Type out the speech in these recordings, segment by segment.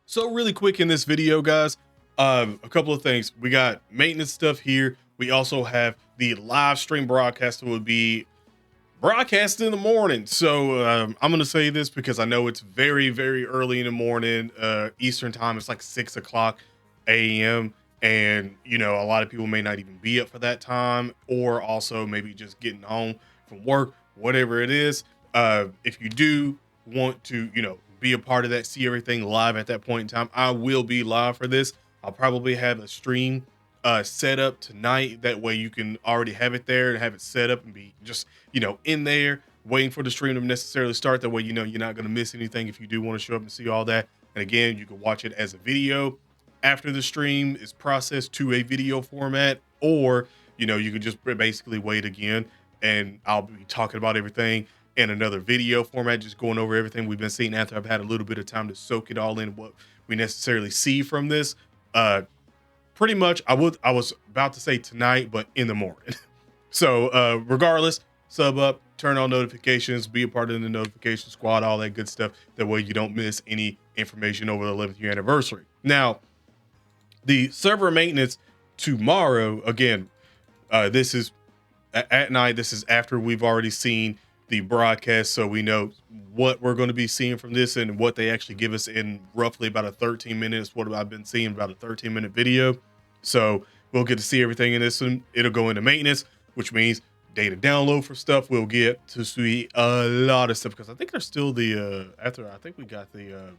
So really quick in this video, guys, a couple of things. We got maintenance stuff here. We also have the live stream broadcast that will be broadcast in the morning. So I'm going to say this because I know it's very, very early in the morning, Eastern time. It's like 6 o'clock a.m. And, you know, a lot of people may not even be up for that time, or also maybe just getting home from work, whatever it is. If you do want to, be a part of that, see everything live at that point in time, I will be live for this. I'll probably have a stream set up tonight. That way you can already have it there and have it set up and be just, in there waiting for the stream to necessarily start. That way, you're not going to miss anything if you do want to show up and see all that. And again, you can watch it as a video after the stream is processed to a video format, or, you can just basically wait again and I'll be talking about everything in another video format, just going over everything we've been seeing after I've had a little bit of time to soak it all in, what we necessarily see from this. Pretty much, I was about to say tonight, but in the morning. So regardless, sub up, turn on notifications, be a part of the notification squad, all that good stuff. That way you don't miss any information over the 11th year anniversary. Now, the server maintenance tomorrow, again, this is at night. This is after we've already seen the broadcast, so we know what we're going to be seeing from this and what they actually give us in roughly about a 13 minutes. What I've been seeing, about a 13-minute video. So we'll get to see everything in this one. It'll go into maintenance, which means data download for stuff. We'll get to see a lot of stuff, because I think there's still the after I think we got the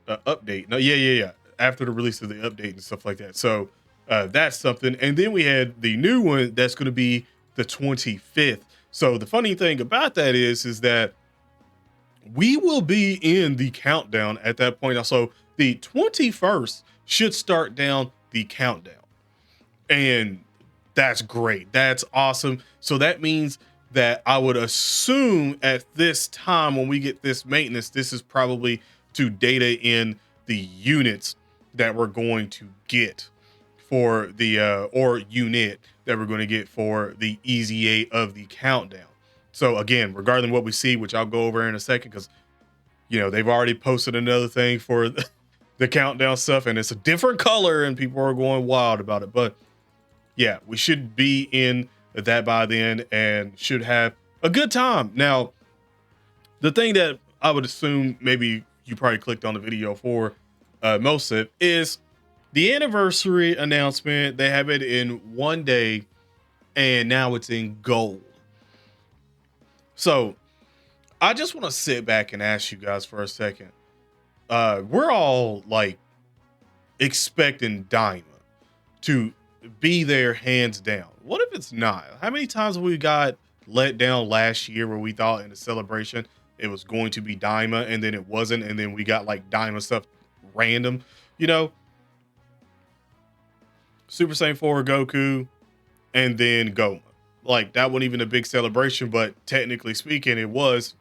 update. No, yeah. After the release of the update and stuff like that. So that's something. And then we had the new one that's going to be the 25th. So the funny thing about that is that we will be in the countdown at that point. So the 21st should start down the countdown. And that's great. That's awesome. So that means that I would assume at this time, when we get this maintenance, this is probably to data in the units that we're going to get for the or unit that we're going to get for the Easy 8 of the countdown. So again, regarding what we see, which I'll go over in a second, because they've already posted another thing for the countdown stuff, and it's a different color and people are going wild about it. But yeah, we should be in that by then and should have a good time. Now, the thing that I would assume maybe you probably clicked on the video for most of it is the anniversary announcement. They have it in one day, and now it's in gold. So I just want to sit back and ask you guys for a second. We're all like expecting Daima to be there hands down. What if it's not? How many times have we got let down last year where we thought in the celebration it was going to be Daima and then it wasn't, and then we got like Daima stuff random, Super Saiyan 4 Goku, and then Goma. Like, that wasn't even a big celebration, but technically speaking, it was,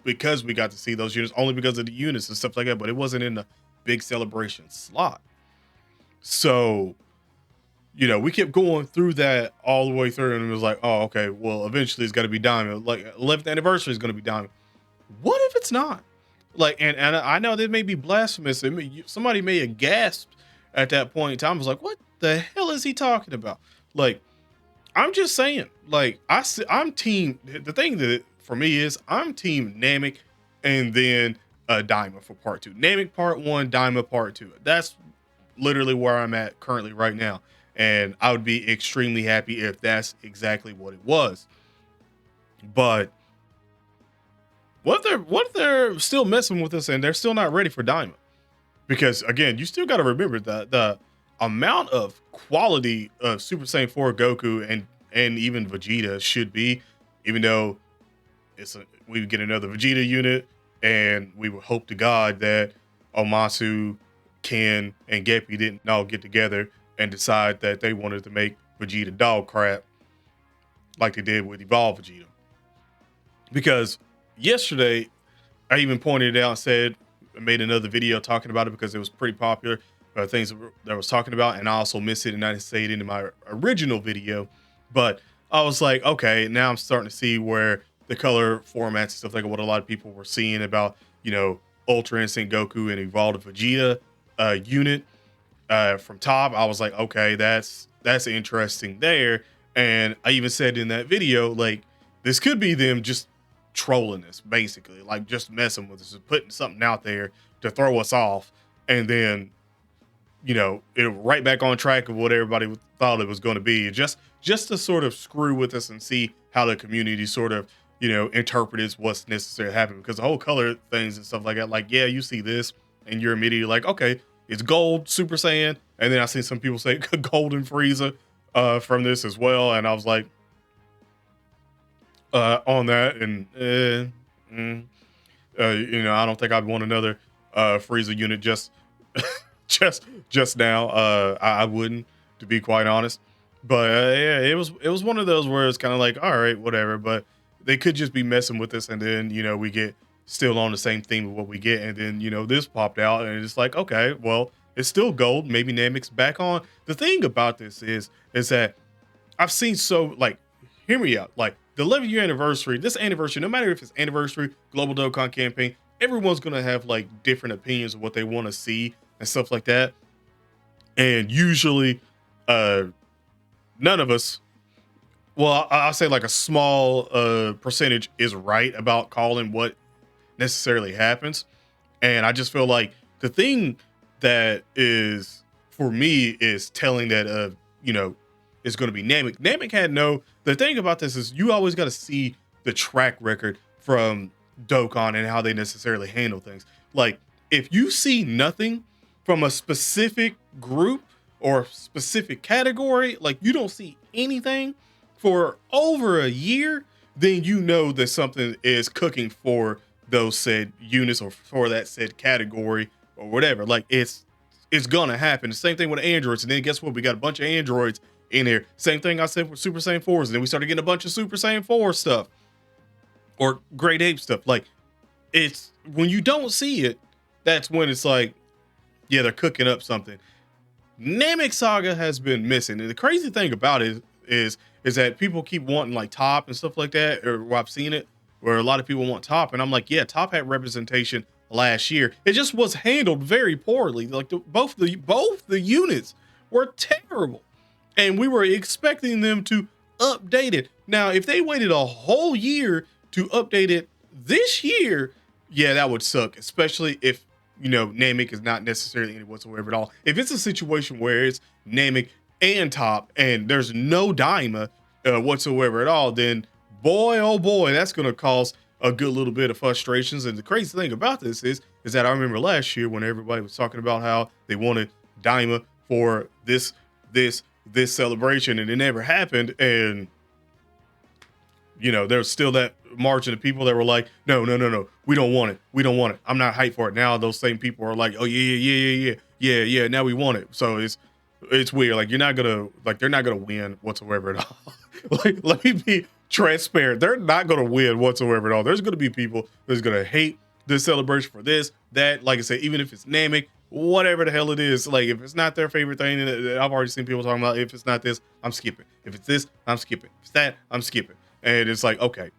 because we got to see those units, only because of the units and stuff like that, but it wasn't in the big celebration slot. So, we kept going through that all the way through, and it was like, oh, okay, well, eventually it's got to be Diamond. Like, 11th anniversary is going to be Diamond. What if it's not? Like, and I know that may be blasphemous. Somebody may have gasped at that point in time. I was like, what the hell is he talking about? Like, I'm just saying, like, I'm team. The thing that for me is I'm team Namek, and then Daima for part 2. Namek part 1, Daima part 2. That's literally where I'm at currently right now. And I would be extremely happy if that's exactly what it was. But what if they're still messing with us and they're still not ready for Daima? Because again, you still got to remember the amount of quality of Super Saiyan 4 Goku and even Vegeta should be, even though we would get another Vegeta unit, and we would hope to God that Omasu, Ken, and Geppy didn't all get together and decide that they wanted to make Vegeta dog crap like they did with Evolve Vegeta. Because yesterday, I even pointed it out and said, I made another video talking about it because it was pretty popular, things that I was talking about, and I also missed it and I didn't say it in my original video. But I was like, okay, now I'm starting to see where the color formats and stuff like what a lot of people were seeing about, Ultra Instinct Goku and Evolved Vegeta unit from top. I was like, okay, that's interesting there. And I even said in that video, like, this could be them just trolling us, basically, like just messing with us, putting something out there to throw us off, and then it right back on track of what everybody thought it was going to be, just to sort of screw with us and see how the community sort of interprets what's necessary to happen, because the whole color things and stuff like that, like, yeah, you see this and you're immediately like, okay, it's gold Super Saiyan, and then I see some people say Golden Frieza from this as well, and I was like on that, and I don't think I'd want another Frieza unit just just now. I wouldn't, to be quite honest. But yeah, it was one of those where it's kind of like, all right, whatever. But they could just be messing with us, and then we get still on the same theme of what we get, and then this popped out, and it's like, okay, well, it's still gold. Maybe Namek's back on. The thing about this is that I've seen, so, like, hear me out. Like, the 11-year anniversary, this anniversary, no matter if it's anniversary, global Dokkan campaign, everyone's gonna have like different opinions of what they want to see and stuff like that. And usually, none of us, well, I'll say like a small percentage is right about calling what necessarily happens. And I just feel like the thing that is, for me, is telling that it's going to be Namek. Namek had the thing about this is you always got to see the track record from Dokkan and how they necessarily handle things. Like, if you see nothing from a specific group or specific category, like you don't see anything for over a year, then you know that something is cooking for those said units or for that said category or whatever. Like, it's gonna happen. The same thing with androids, and then guess what? We got a bunch of androids in here. Same thing I said with Super Saiyan 4s, and then we started getting a bunch of Super Saiyan 4 stuff or Great Ape stuff. Like, it's when you don't see it, that's when it's like, yeah, they're cooking up something. Namek Saga has been missing, and the crazy thing about it is that people keep wanting like top and stuff like that, or I've seen it where a lot of people want top, and I'm like, yeah, top had representation last year. It just was handled very poorly. Like, both the units were terrible, and we were expecting them to update it. Now, if they waited a whole year to update it this year, yeah, that would suck, especially if Namek is not necessarily in it whatsoever at all. If it's a situation where it's Namek and top and there's no Daima whatsoever at all, then boy, oh boy, that's going to cause a good little bit of frustrations. And the crazy thing about this is that I remember last year when everybody was talking about how they wanted Daima for this celebration, and it never happened. And there's still that margin of people that were like, no, we don't want it. I'm not hyped for it. Now those same people are like, oh yeah, now we want it. So it's weird. Like, they're not gonna win whatsoever at all. Like, let me be transparent. They're not gonna win whatsoever at all. There's gonna be people that's gonna hate this celebration for this, that. Like I said, even if it's Namek, whatever the hell it is, like, if it's not their favorite thing, I've already seen people talking about, if it's not this, I'm skipping. If it's this, I'm skipping. If it's that, I'm skipping. And it's like, okay,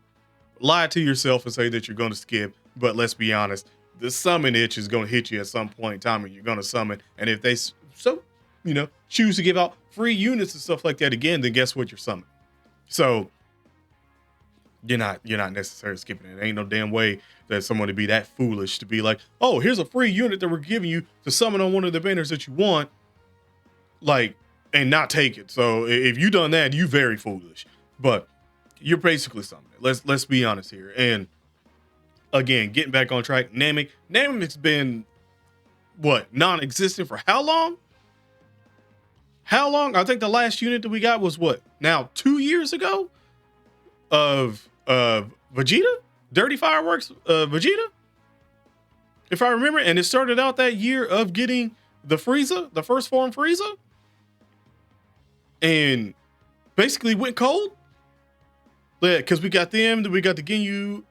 lie to yourself and say that you're going to skip, but let's be honest, the summon itch is going to hit you at some point in time, and you're going to summon. And if they choose to give out free units and stuff like that again, then guess what? You're summoning. So you're not necessarily skipping it. Ain't no damn way that someone would be that foolish to be like, oh, here's a free unit that we're giving you to summon on one of the banners that you want, like, and not take it. So if you done that, you very foolish. But you're basically summoning. Let's be honest here. And again, getting back on track, Namek's been non-existent for how long? I think the last unit that we got was now 2 years ago of Vegeta, Dirty Fireworks Vegeta, if I remember. And it started out that year of getting the Frieza, the first form Frieza, and basically went cold. Yeah, because we got them, then we got the Ginyu.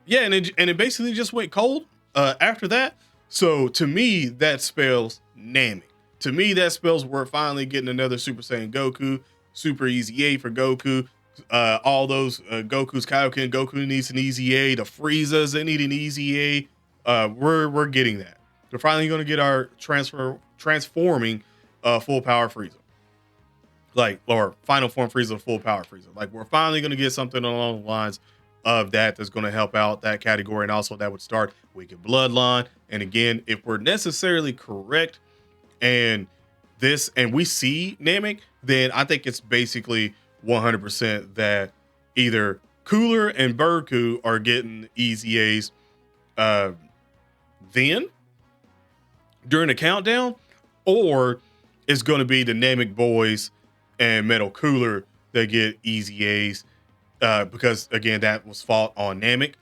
Yeah, and it basically just went cold after that. So to me, that spells Namek. To me, that spells we're finally getting another Super Saiyan Goku, Super Easy A for Goku. All those Goku's Kaioken, Goku needs an Easy A. The Friezas, they need an Easy A. we're getting that. We're finally going to get our transforming full power Frieza, like, or final form Frieza, full power Frieza. Like, we're finally going to get something along the lines of that that's going to help out that category, and also that would start Wicked Bloodline. And again, if we're necessarily correct, and we see Namek, then I think it's basically 100% that either Cooler and Burku are getting easy A's then during the countdown, or it's going to be the Namek boys and Metal Cooler that get easy A's because again, that was fought on Namek.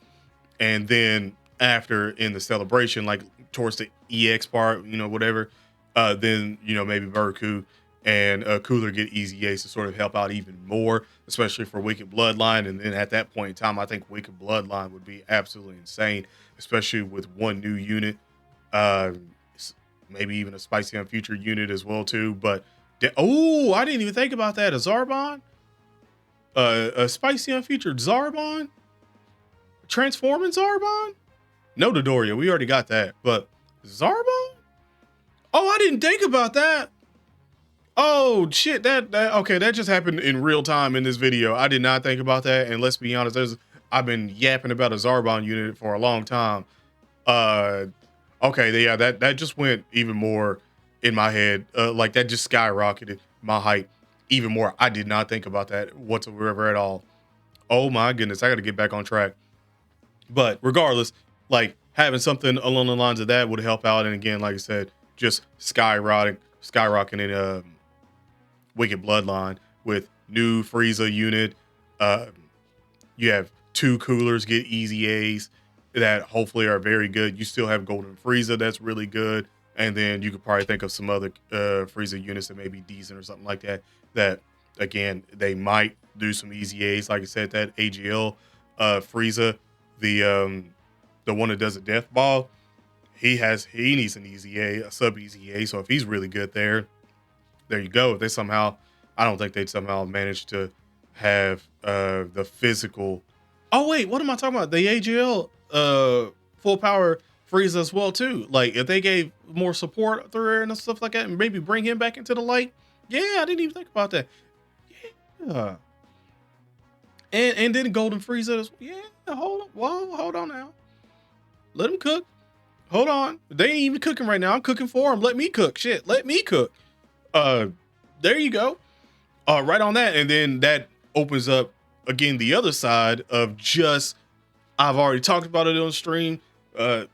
And then after in the celebration, like towards the EX part, whatever, then, maybe Burku and Cooler get easy A's to sort of help out even more, especially for Wicked Bloodline. And then at that point in time, I think Wicked Bloodline would be absolutely insane, especially with one new unit, maybe even a Spicy on Future unit as well too. But I didn't even think about that. A Zarbon, a Spicy on Future Zarbon, transforming Zarbon. No Dodoria, we already got that, but Zarbon. Oh, I didn't think about that. Oh shit, that okay, that just happened in real time in this video. I did not think about that, and let's be honest, I've been yapping about a Zarbon unit for a long time. Okay, yeah, that just went even more in my head. Like that just skyrocketed my height even more. I did not think about that whatsoever at all. Oh my goodness, I got to get back on track. But regardless, like having something along the lines of that would help out. And again, like I said, just skyrocketing Wicked Bloodline with new Frieza unit. You have 2 Coolers get easy A's that hopefully are very good. You still have Golden Frieza that's really good. And then you could probably think of some other Frieza units that may be decent or something like that. That, again, they might do some easy A's. Like I said, that AGL Frieza, the one that does a death ball, he needs an easy A, a sub easy A. So if he's really good there you go. If they somehow, I don't think they'd somehow manage to have the physical. Oh wait, what am I talking about? The AGL full power Frieza as well too. Like if they gave more support through there and stuff like that, and maybe bring him back into the light. Yeah, I didn't even think about that. Yeah. And then Golden Frieza. Yeah, hold on now. Let him cook. Hold on. They ain't even cooking right now. I'm cooking for them. Let me cook. Shit, let me cook. There you go. Right on that. And then that opens up again the other side of just, I've already talked about it on stream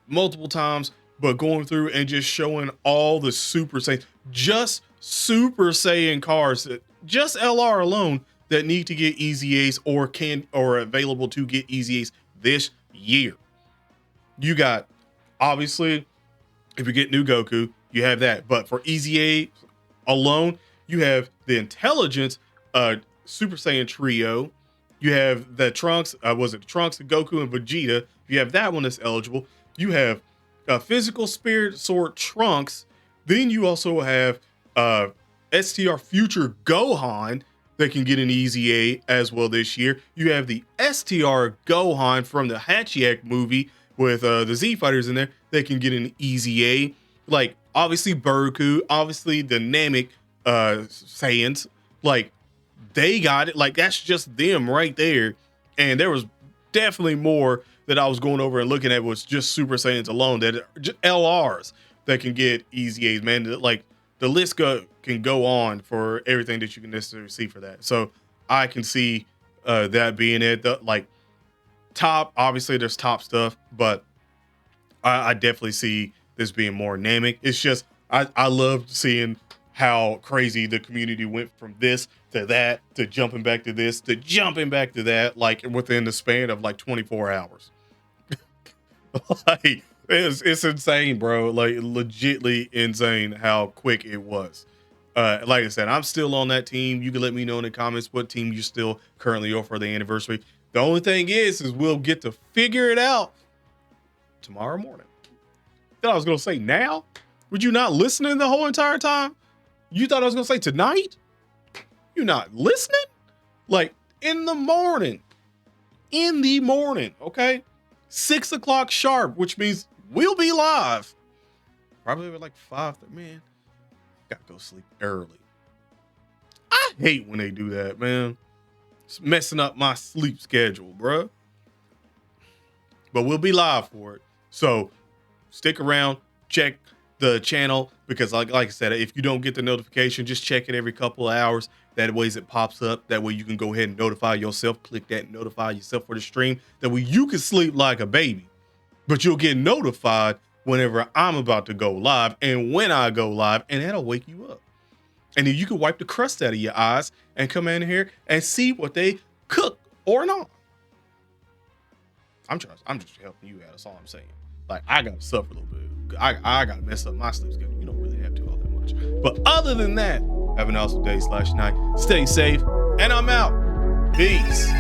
multiple times, but going through and just showing all the Super Saiyan, just Super Saiyan cars, just LR alone, that need to get easy A's or are available to get easy A's this year. You got, obviously, if you get new Goku, you have that. But for easy A alone, you have the Intelligence Super Saiyan Trio. You have the Trunks, Trunks, Goku, and Vegeta. You have that one that's eligible. You have Physical Spirit Sword Trunks. Then you also have STR Future Gohan that can get an easy A as well this year. You have the STR Gohan from the Hachiek movie with the Z Fighters in there that can get an easy A. Like, obviously Burku, obviously the Namek Saiyans, like, they got it. Like, that's just them right there. And there was definitely more that I was going over and looking at was just Super Saiyans alone, that are just LRs that can get easy A's, man. Like, the list can go on for everything that you can necessarily see for that. So I can see that being it. Like, top, obviously there's top stuff, but I definitely see this being more Namek. It's just, I love seeing how crazy the community went from this to that, to jumping back to this, to jumping back to that, like within the span of like 24 hours. Like, it's insane, bro. Like, legitly insane how quick it was. Like I said, I'm still on that team. You can let me know in the comments what team you still currently on for the anniversary. The only thing is we'll get to figure it out tomorrow morning. Thought I was gonna say now? Were you not listening the whole entire time? You thought I was gonna say tonight? You not listening? Like, in the morning, okay? 6 o'clock sharp, which means we'll be live. Probably at like 5. Man, gotta go sleep early. I hate when they do that, man. It's messing up my sleep schedule, bruh. But we'll be live for it. So stick around, check the channel, because like I said, if you don't get the notification, just check it every couple of hours. That way it pops up. That way you can go ahead and notify yourself. Click that and notify yourself for the stream. That way you can sleep like a baby, but you'll get notified whenever I'm about to go live and when I go live, and that'll wake you up. And then you can wipe the crust out of your eyes and come in here and see what they cook or not. I'm just helping you out. That's all I'm saying. Like, I gotta suffer a little bit. I gotta mess up my sleep schedule. You don't really have to all that much. But other than that, have an awesome day/night. Stay safe, and I'm out. Peace.